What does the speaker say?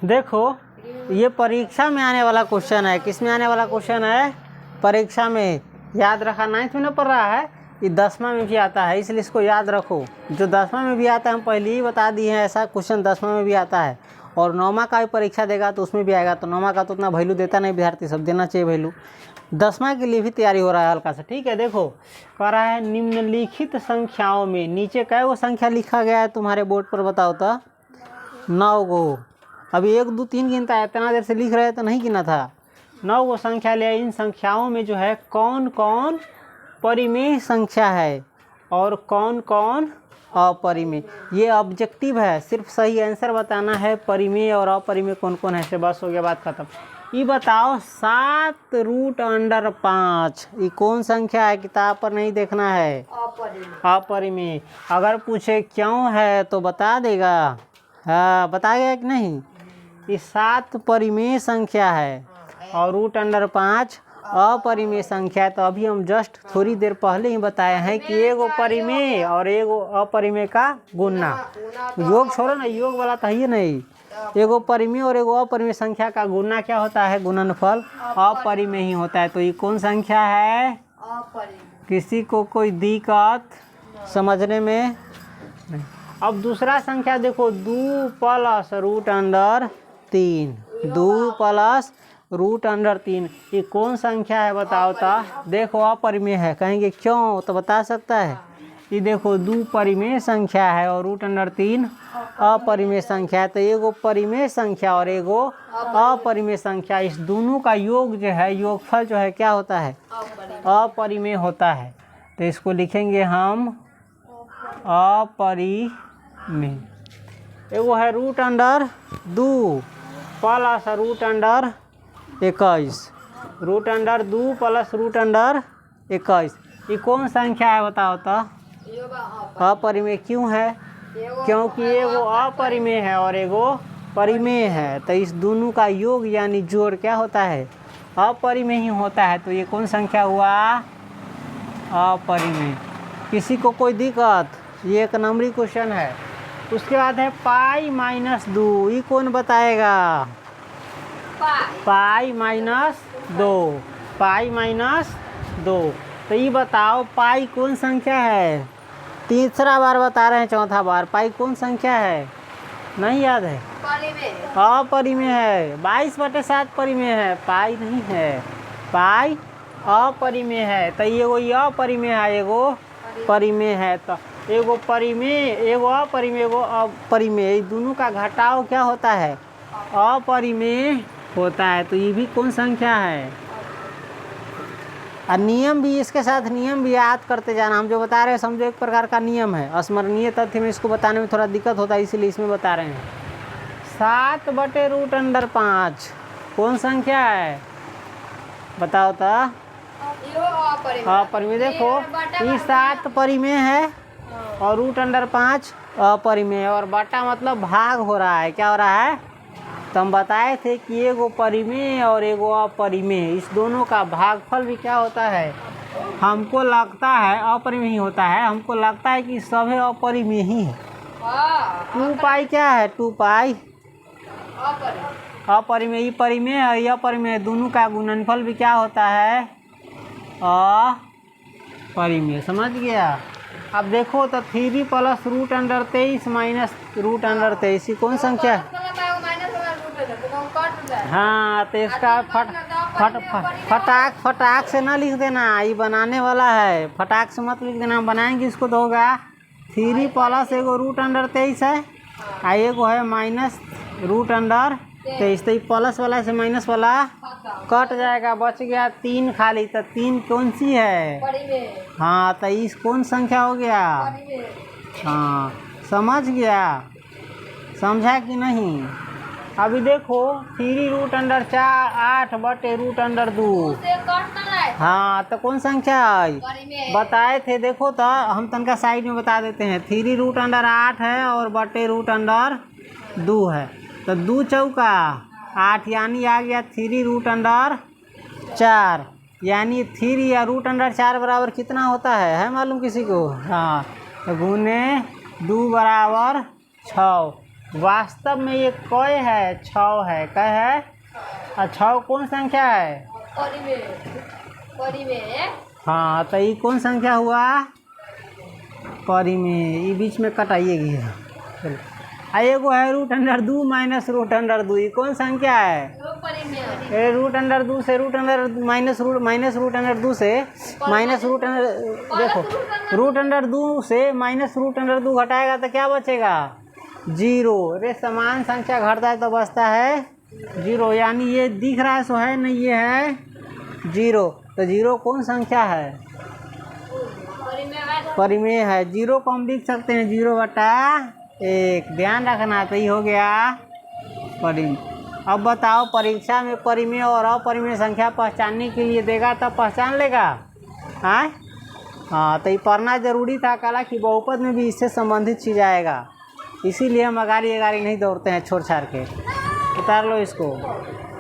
देखो ये परीक्षा में आने वाला क्वेश्चन है। किस में आने वाला क्वेश्चन है? परीक्षा में। याद रखा, 9th में ना पढ़ रहा है, ये 10वां में भी आता है, इसलिए इसको याद रखो। जो 10वां में भी आता है हम पहले ही बता दिए हैं, ऐसा क्वेश्चन 10वां में भी आता है। और 9वां का भी परीक्षा देगा तो उसमें भी आएगा। तो 9वां का तो उतना वैल्यू देता नहीं विद्यार्थी, सब देना चाहिए वैल्यू। 10वां के लिए भी तैयारी हो रहा है हल्का सा, ठीक है। देखो कह रहा है निम्नलिखित संख्याओं में, नीचे कै वो संख्या लिखा गया है तुम्हारे बोर्ड पर बताओ तो? 9 गो। अभी 1 2 3 गिनता है, इतना देर से लिख रहे तो नहीं गिना था। 9 गो संख्या लिया। इन संख्याओं में जो है कौन कौन परिमेय संख्या है और कौन कौन अपरिमेय। ये ऑब्जेक्टिव है, सिर्फ सही आंसर बताना है। परिमेय और अपरिमेय कौन कौन है, से बस हो गया, बात खत्म। ये बताओ 7√5 ये कौन संख्या है? किताब पर नहीं देखना है, अपरिमेय। अगर पूछे क्यों है तो बता देगा। हाँ बताएगा कि नहीं? ये 7 परिमेय संख्या है और √5 अपरिमेय संख्या है। तो अभी हम जस्ट थोड़ी देर पहले ही बताए हैं कि एगो परिमेय और एगो अपरिमेय का गुणा। योग छोड़ो ना, योग वाला तो है नहीं। एगो परिमेय और एगो अपरिमेय संख्या का गुणा क्या होता है? गुणनफल अपरिमेय ही होता है। तो ये कौन संख्या है? किसी को कोई दिक्कत समझने में नहीं। अब दूसरा संख्या देखो, 2 + √3। 2 + √3 ये कौन संख्या है बताओ तो? देखो अपरिमेय है। कहेंगे क्यों तो बता सकता है? ये देखो 2 परिमेय संख्या है और √3 अपरिमेय संख्या है। तो एगो परिमेय संख्या और एगो अपरिमेय संख्या, इस दोनों का योग जो है, योगफल जो है क्या होता है? अपरिमेय होता है। तो इसको लिखेंगे हम अपरिमेय। एगो है √2 + √21। √2 + √21 ये कौन संख्या है बताओ तो? अपरिमेय। क्यों है? क्योंकि एगो अपरिमेय है और एगो परिमेय है। तो इस दोनों का योग यानी जोड़ क्या होता है? अपरिमेय ही होता है। तो ये कौन संख्या हुआ? अपरिमेय। किसी को कोई दिक्कत? ये 1 नंबरी क्वेश्चन है। उसके बाद है π-2। ये कौन बताएगा? π-2। π-2। तो ये बताओ पाई कौन संख्या है? तीसरा बार बता रहे हैं, चौथा बार। पाई कौन संख्या है? नहीं याद है? अपरिमेय है। 22/7 परिमेय है, पाई नहीं है। पाई अपरिमेय है। तो एगो अपरिमेय है, एगो परिमेय है। तो एगो परिमेय, एगो अपरिमेय, एगो अपरिमेय, दोनों का घटाव क्या होता है? अपरिमेय होता है। तो ये भी कौन संख्या है? और नियम भी इसके साथ, नियम भी याद करते जाना। हम जो बता रहे हैं समझो एक प्रकार का नियम है। स्मरणीय तथ्य में इसको बताने में थोड़ा दिक्कत होता है, इसीलिए इसमें बता रहे हैं। 7/√5 कौन संख्या है बताओ तो? अपरिमेय। देखो ये 7 परिमेय है और √5 अपरिमेय, और बटा मतलब भाग हो रहा है। क्या हो रहा है? तो हम बताए थे कि एगो परिमेय और एगो अपरिमेय, इस दोनों का भागफल भी क्या होता है? हमको लगता है अपरिमेय ही होता है। हमको लगता है कि सभी अपरिमेय ही है। 2π क्या है? 2π अपरिमेय। परिमेय और अपरिमेय दोनों का गुणनफल भी क्या होता है? अपरिमेय। समझ गया? अब देखो तो 3 + √23 - √23 कौन संख्या है? हाँ तो इसका फटाक से ना लिख देना, ये बनाने वाला है। फटाक से मत लिख देना, बनाएंगे इसको तो होगा 3 + एगो √23 है और एगो है -√23। तो ये प्लस वाला से माइनस वाला कट जाएगा, बच गया 3 खाली। तो 3 कौन सी है? हाँ तो इस कौन संख्या हो गया? हाँ समझ गया? समझा कि नहीं? अभी देखो 3√8/√2। हाँ तो कौन संख्या है? बताए थे। देखो तो हम तनका साइड में बता देते हैं। 3√8 है और /√2 है। तो 2 चौका 8 यानी आ गया 3√4, यानी 3 या √4 बराबर कितना होता है मालूम किसी को? हाँ तो गुने 2 = 6। वास्तव में ये कय है, छः है, कय है और छः कौन संख्या है? परिमेय। हाँ, तो ये कौन संख्या हुआ? परिमेय। ये बीच में कटाइएगी। चलो, एगो है √2 माइनस √2, ये कौन संख्या है? ये √2 से माइनस √2 से माइनस देखो √2 से माइनस √2 घटाएगा तो क्या बचेगा? 0। अरे समान संख्या घटता है तो बचता है 0, यानी ये दिख रहा है सो है नहीं, ये है 0। तो 0 कौन संख्या है? परिमेय है। 0 को हम लिख सकते हैं 0/1। ध्यान रखना। तो ये हो गया परिमेय। अब बताओ, परीक्षा में परिमेय और अपरिमेय संख्या पहचानने के लिए देगा तब पहचान लेगा। हाँ, तो ये पढ़ना जरूरी था। कला कि बहुपद में भी इससे संबंधित चीज़ आएगा, इसीलिए हम अगारी नहीं दौड़ते हैं छोड़ छाड़ के। उतार लो इसको।